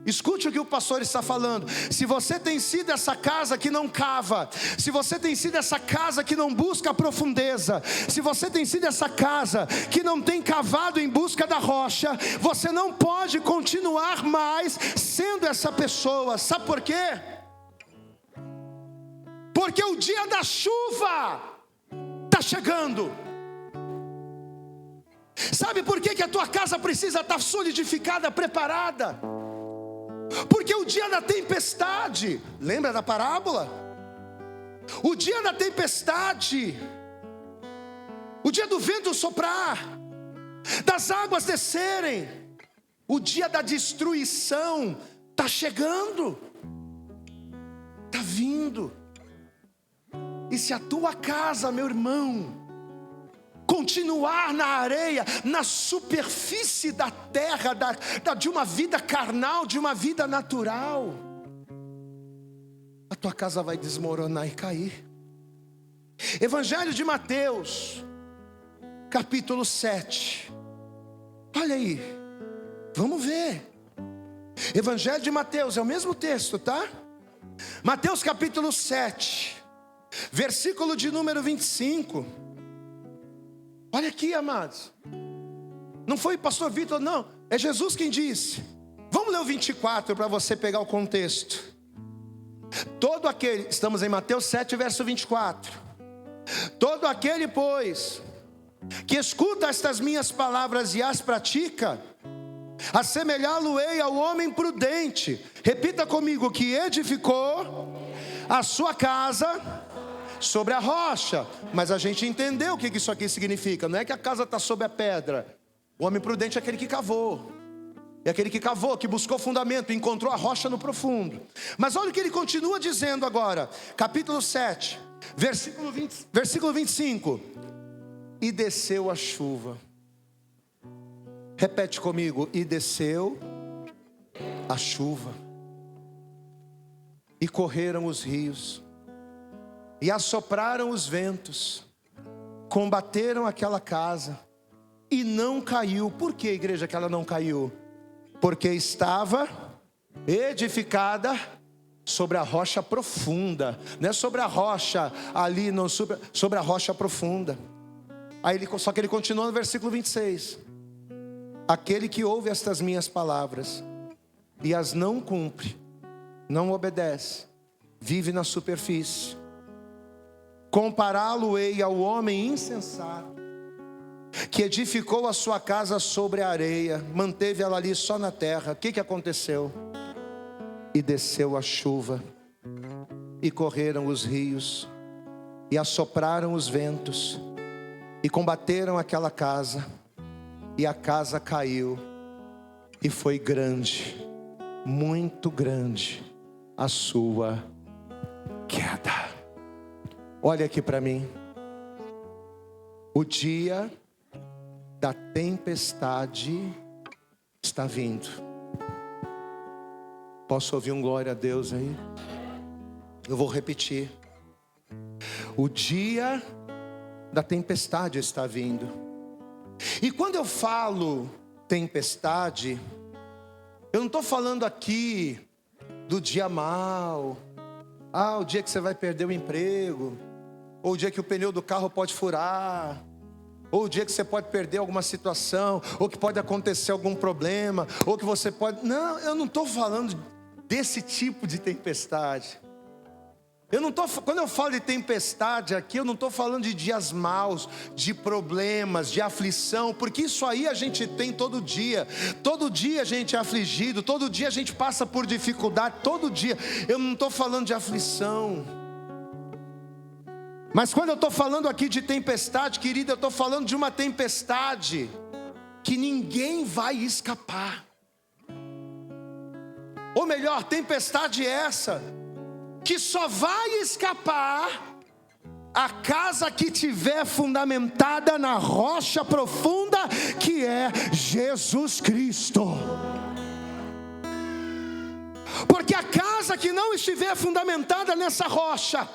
A: Escute o que o pastor está falando. Se você tem sido essa casa que não cava, se você tem sido essa casa que não busca a profundeza, se você tem sido essa casa que não tem cavado em busca da rocha, você não pode continuar mais sendo essa pessoa. Sabe por quê? Porque o dia da chuva está chegando. Sabe por que a tua casa precisa estar solidificada, preparada? Porque o dia da tempestade, lembra da parábola? O dia da tempestade, o dia do vento soprar, das águas descerem, o dia da destruição está chegando, está vindo. E se a tua casa, meu irmão, continuar na areia, na superfície da terra, de uma vida carnal, de uma vida natural, a tua casa vai desmoronar e cair. Evangelho de Mateus, capítulo 7. Olha aí, vamos ver. Evangelho de Mateus, é o mesmo texto, tá? Mateus capítulo 7, versículo de número 25. Olha aqui, amados. Não foi pastor Vitor, não. É Jesus quem disse. Vamos ler o 24 para você pegar o contexto. Todo aquele, estamos em Mateus 7, verso 24. Todo aquele, pois, que escuta estas minhas palavras e as pratica, assemelhá-lo-ei ao homem prudente. Repita comigo, que edificou a sua casa sobre a rocha. Mas a gente entendeu o que isso aqui significa. Não é que a casa está sobre a pedra. O homem prudente é aquele que cavou. É aquele que cavou, que buscou fundamento, encontrou a rocha no profundo. Mas olha o que ele continua dizendo agora. Capítulo 7, versículo 25. E desceu a chuva. Repete comigo. E desceu a chuva. E correram os rios. E assopraram os ventos, combateram aquela casa, e não caiu. Por que, igreja, que ela não caiu? Porque estava edificada sobre a rocha profunda. Não é sobre a rocha ali, não, sobre a rocha profunda. Só que ele continua no versículo 26. Aquele que ouve estas minhas palavras e as não cumpre, não obedece, vive na superfície. Compará-lo-ei ao homem insensato, que edificou a sua casa sobre a areia, manteve ela ali só na terra. O que aconteceu? E desceu a chuva, e correram os rios, e assopraram os ventos, e combateram aquela casa, e a casa caiu, e foi grande, muito grande, a sua queda. Olha aqui para mim. O dia da tempestade está vindo. Posso ouvir um glória a Deus aí? Eu vou repetir. O dia da tempestade está vindo. E quando eu falo tempestade, eu não estou falando aqui do dia mau. O dia que você vai perder o emprego, ou o dia que o pneu do carro pode furar, ou o dia que você pode perder alguma situação, ou que pode acontecer algum problema, ou que você pode... Não, eu não estou falando desse tipo de tempestade. Quando eu falo de tempestade aqui, eu não estou falando de dias maus, de problemas, de aflição, porque isso aí a gente tem todo dia. Todo dia a gente é afligido, todo dia a gente passa por dificuldade, todo dia. Eu não estou falando de aflição. Mas quando eu estou falando aqui de tempestade, querida, eu estou falando de uma tempestade que ninguém vai escapar. Ou melhor, tempestade essa que só vai escapar
B: a casa que tiver fundamentada na rocha profunda, que é Jesus Cristo. Porque a casa que não estiver fundamentada nessa rocha,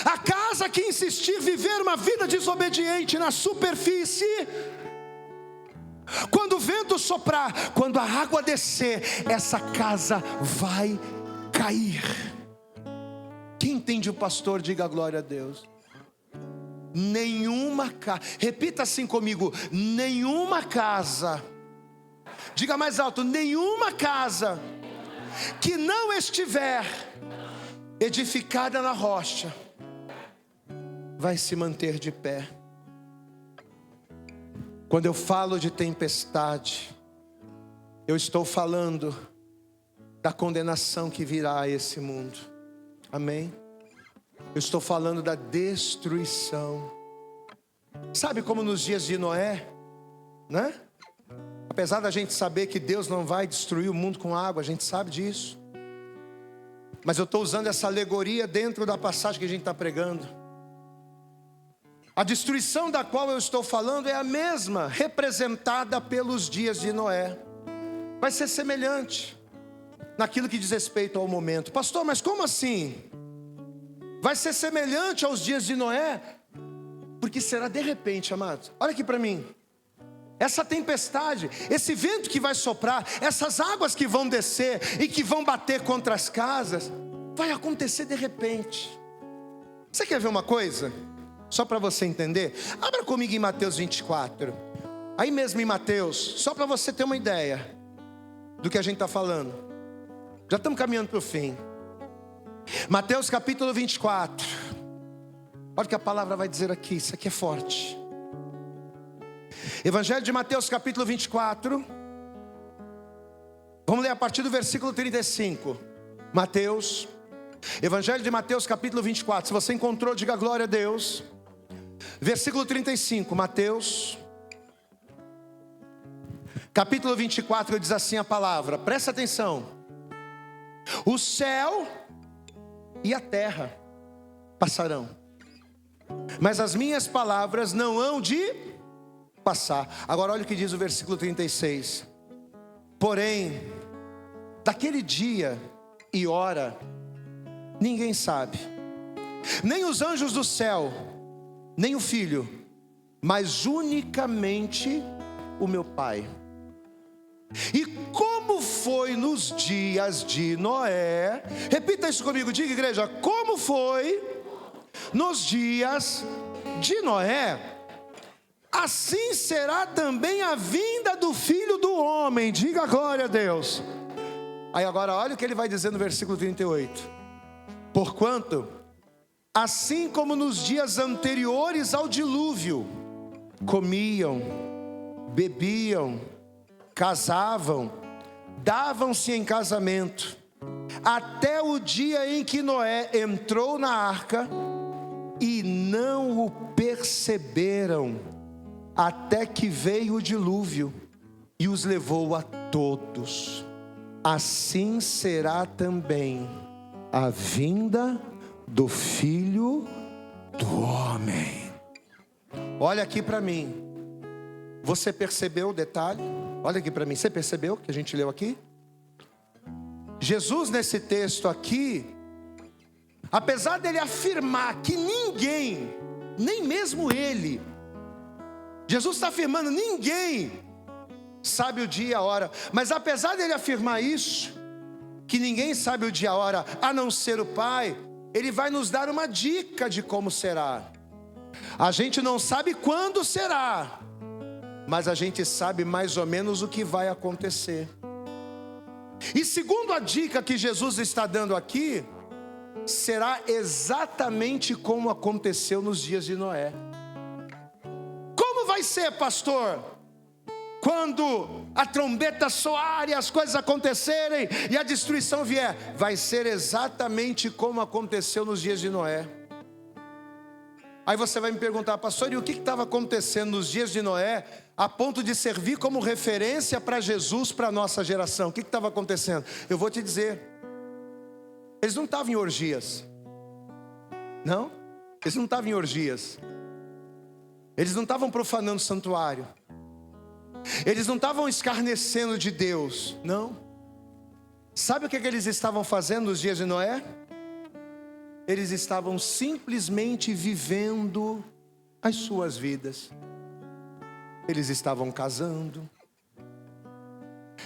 B: a casa que insistir viver uma vida desobediente na superfície, quando o vento soprar, quando a água descer, essa casa vai cair. Quem entende o pastor, diga glória a Deus. Nenhuma casa, repita assim comigo, nenhuma casa, diga mais alto, nenhuma casa que não estiver edificada na rocha vai se manter de pé. Quando eu falo de tempestade, eu estou falando da condenação que virá a esse mundo. Amém? Eu estou falando da destruição. Sabe como nos dias de Noé, né? Apesar da gente saber que Deus não vai destruir o mundo com água, a gente sabe disso. Mas eu estou usando essa alegoria dentro da passagem que a gente está pregando. A destruição da qual eu estou falando é a mesma representada pelos dias de Noé. Vai ser semelhante naquilo que diz respeito ao momento. Pastor, mas como assim? Vai ser semelhante aos dias de Noé? Porque será de repente, amados. Olha aqui para mim. Essa tempestade, esse vento que vai soprar, essas águas que vão descer e que vão bater contra as casas, vai acontecer de repente. Você quer ver uma coisa? Só para você entender. Abra comigo em Mateus 24. Aí mesmo em Mateus, só para você ter uma ideia do que a gente está falando. Já estamos caminhando para o fim. Mateus capítulo 24. Olha o que a palavra vai dizer aqui, isso aqui é forte. Evangelho de Mateus capítulo 24. Vamos ler a partir do versículo 35. Mateus, Evangelho de Mateus capítulo 24. Se você encontrou, diga glória a Deus. Versículo 35, Mateus capítulo 24, diz assim a palavra, presta atenção. O céu e a terra passarão, mas as minhas palavras não hão de passar. Agora olha o que diz o versículo 36. Porém, daquele dia e hora, ninguém sabe, nem os anjos do céu, nem o Filho, mas unicamente o meu Pai. E como foi nos dias de Noé, repita isso comigo, diga igreja, como foi nos dias de Noé, assim será também a vinda do Filho do Homem, diga glória a Deus. Aí agora olha o que ele vai dizer no versículo 38. Porquanto, assim como nos dias anteriores ao dilúvio, comiam, bebiam, casavam, davam-se em casamento, até o dia em que Noé entrou na arca, e não o perceberam, até que veio o dilúvio e os levou a todos. Assim será também a vinda do Filho do Homem. Olha aqui para mim. Você percebeu o detalhe? Olha aqui para mim. Você percebeu que a gente leu aqui? Jesus nesse texto aqui, apesar dele afirmar que ninguém, nem mesmo ele, Jesus está afirmando, ninguém sabe o dia e a hora. Mas apesar dele afirmar isso, que ninguém sabe o dia e a hora, a não ser o Pai, ele vai nos dar uma dica de como será. A gente não sabe quando será, mas a gente sabe mais ou menos o que vai acontecer. E segundo a dica que Jesus está dando aqui, será exatamente como aconteceu nos dias de Noé. Como vai ser, pastor? Quando a trombeta soar e as coisas acontecerem e a destruição vier, vai ser exatamente como aconteceu nos dias de Noé. Aí você vai me perguntar, pastor, e o que estava acontecendo nos dias de Noé, a ponto de servir como referência para Jesus, para a nossa geração? O que estava acontecendo? Eu vou te dizer, eles não estavam em orgias, Não, eles não estavam em orgias. Eles não estavam profanando o santuário. Eles não estavam escarnecendo de Deus. Não. Sabe o que eles estavam fazendo nos dias de Noé? Eles estavam simplesmente vivendo as suas vidas. Eles estavam casando.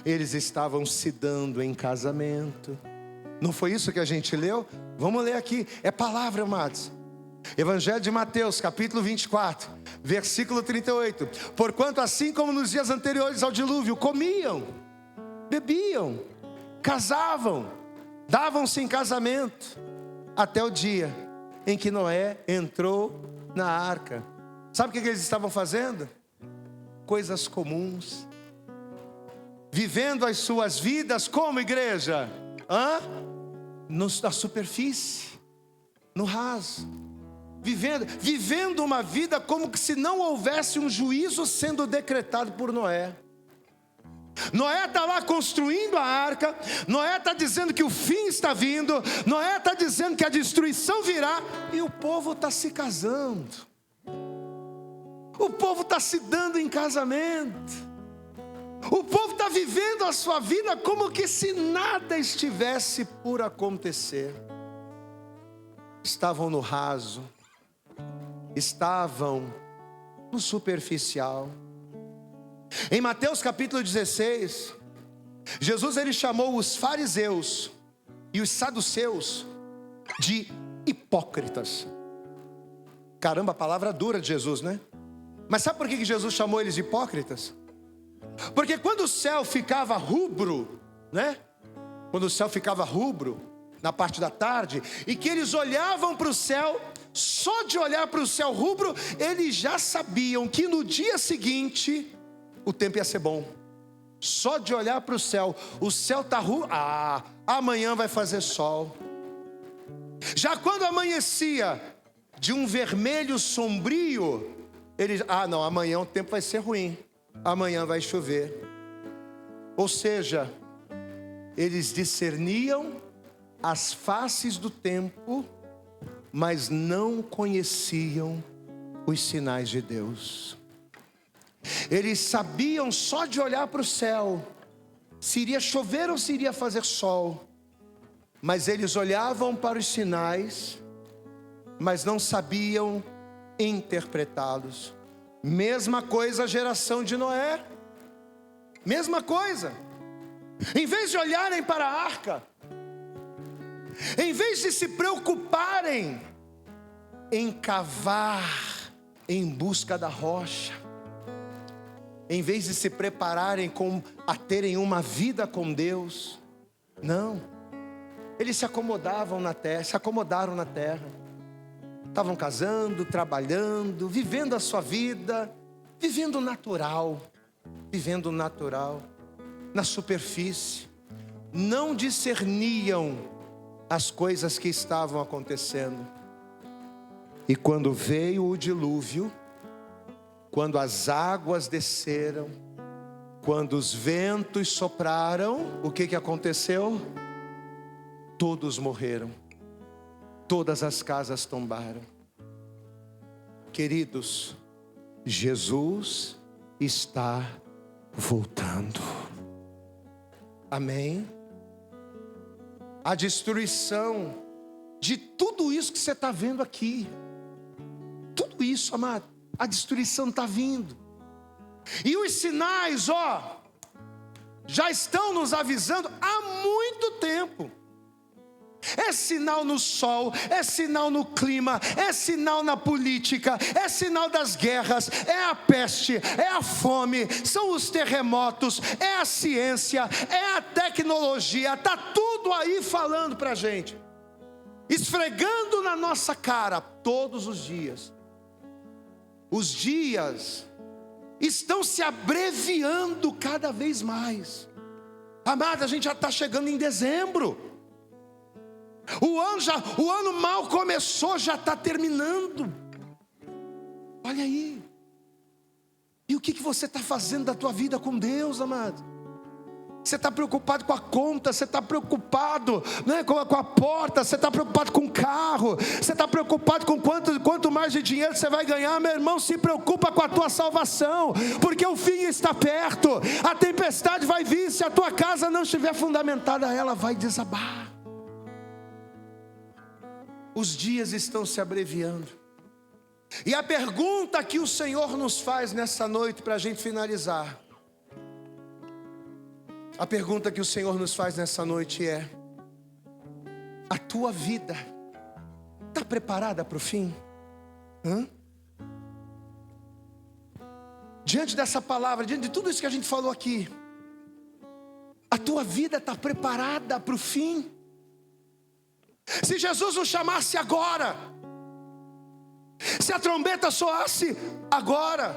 B: Eles estavam se dando em casamento. Não foi isso que a gente leu? Vamos ler aqui, é palavra, amados. Evangelho de Mateus, capítulo 24, versículo 38. Porquanto assim como nos dias anteriores ao dilúvio, comiam, bebiam, casavam, davam-se em casamento, até o dia em que Noé entrou na arca. Sabe o que eles estavam fazendo? Coisas comuns, vivendo as suas vidas como igreja? Na superfície, no raso, vivendo uma vida como que se não houvesse um juízo sendo decretado por Noé. Noé está lá construindo a arca, Noé está dizendo que o fim está vindo, Noé está dizendo que a destruição virá, e o povo está se casando, o povo está se dando em casamento, o povo está vivendo a sua vida como que se nada estivesse por acontecer. Estavam no raso, estavam no superficial. Em Mateus capítulo 16, Jesus ele chamou os fariseus e os saduceus de hipócritas. Caramba, a palavra dura de Jesus, né? Mas sabe por que Jesus chamou eles de hipócritas? Porque quando o céu ficava rubro, né? Quando o céu ficava rubro, na parte da tarde, e que eles olhavam para o céu, só de olhar para o céu rubro, eles já sabiam que no dia seguinte, o tempo ia ser bom. Só de olhar para o céu está rubro, amanhã vai fazer sol. Já quando amanhecia, de um vermelho sombrio, eles, não, amanhã o tempo vai ser ruim. Amanhã vai chover. Ou seja, eles discerniam as faces do tempo, mas não conheciam os sinais de Deus. Eles sabiam só de olhar para o céu se iria chover ou se iria fazer sol, mas eles olhavam para os sinais, mas não sabiam interpretá-los. Mesma coisa a geração de Noé. Mesma coisa. Em vez de olharem para a arca, em vez de se preocuparem em cavar em busca da rocha, em vez de se prepararem a terem uma vida com Deus, não, eles se acomodaram na terra. Estavam casando, trabalhando, vivendo a sua vida, vivendo natural, na superfície. Não discerniam as coisas que estavam acontecendo. E quando veio o dilúvio, quando as águas desceram, quando os ventos sopraram, o que aconteceu? Todos morreram. Todas as casas tombaram. Queridos, Jesus está voltando. Amém? A destruição de tudo isso que você está vendo aqui, tudo isso, amado, a destruição está vindo. E os sinais, já estão nos avisando há muito tempo. É sinal no sol, é sinal no clima, é sinal na política, é sinal das guerras, é a peste, é a fome, são os terremotos, é a ciência, é a tecnologia, está tudo aí falando para a gente, esfregando na nossa cara todos os dias. Os dias estão se abreviando cada vez mais. Amada, a gente já está chegando em dezembro. O ano mal começou, já está terminando. Olha aí. E o que você está fazendo da tua vida com Deus, amado? Você está preocupado com a conta, você está preocupado, né, com a porta, você está preocupado com o carro, você está preocupado com quanto mais de dinheiro você vai ganhar. Meu irmão, se preocupa com a tua salvação, porque o fim está perto. A tempestade vai vir, se a tua casa não estiver fundamentada, ela vai desabar. Os dias estão se abreviando. E a pergunta que o Senhor nos faz nessa noite, para a gente finalizar, a pergunta que o Senhor nos faz nessa noite é: a tua vida está preparada para o fim? Diante dessa palavra, diante de tudo isso que a gente falou aqui, a tua vida está preparada para o fim? Se Jesus nos chamasse agora, se a trombeta soasse agora,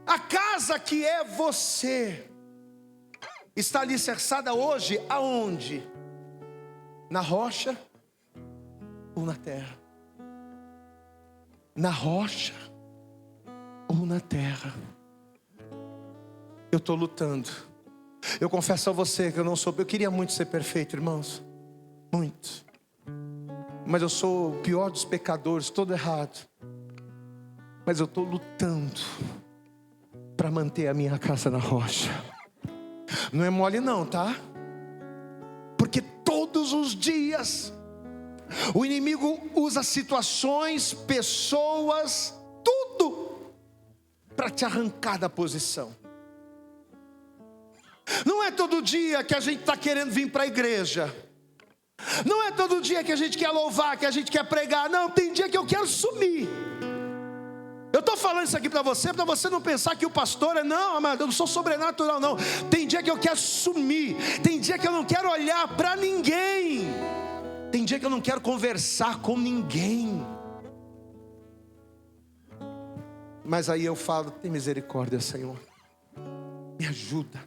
B: a casa que é você está alicerçada hoje aonde? Na rocha ou na terra? Na rocha ou na terra? Eu estou lutando. Eu confesso a você que eu queria muito ser perfeito, irmãos. Muito. Mas eu sou o pior dos pecadores, todo errado. Mas eu estou lutando para manter a minha casa na rocha. Não é mole não, tá? Porque todos os dias o inimigo usa situações, pessoas, tudo para te arrancar da posição. Não é todo dia que a gente está querendo vir para a igreja. Não é todo dia que a gente quer louvar, que a gente quer pregar. Não, tem dia que eu quero sumir. Eu estou falando isso aqui para você não pensar que o pastor é, não, amado, eu não sou sobrenatural, não. Tem dia que eu quero sumir. Tem dia que eu não quero olhar para ninguém. Tem dia que eu não quero conversar com ninguém. Mas aí eu falo: tem misericórdia, Senhor. Me ajuda.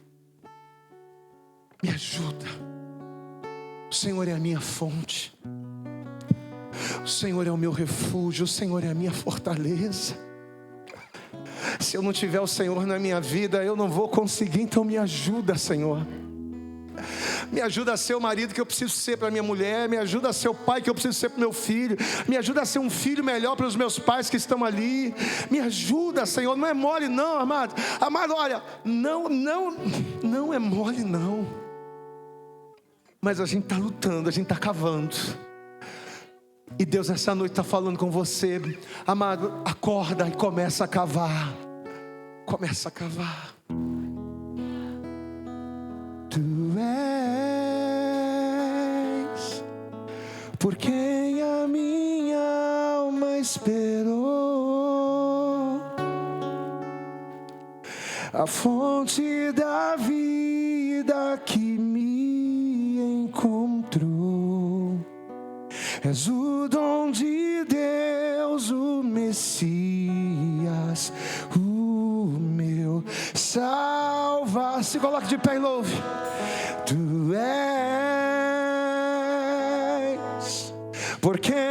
B: Me ajuda. O Senhor é a minha fonte. O Senhor é o meu refúgio. O Senhor é a minha fortaleza. Se eu não tiver o Senhor na minha vida, eu não vou conseguir. Então me ajuda, Senhor. Me ajuda a ser o marido que eu preciso ser para minha mulher. Me ajuda a ser o pai que eu preciso ser para o meu filho. Me ajuda a ser um filho melhor para os meus pais que estão ali. Me ajuda, Senhor. Não é mole não, amado. Amado, olha, não é mole não. Mas a gente está lutando, a gente está cavando. E Deus essa noite está falando com você: amado, acorda e começa a cavar. Começa a cavar. Tu és por quem a minha alma esperou, a fonte da vida que me encontrou. És o dom de Deus, o Messias, o meu Salvador. Se coloque de pé e louve. Tu és por quem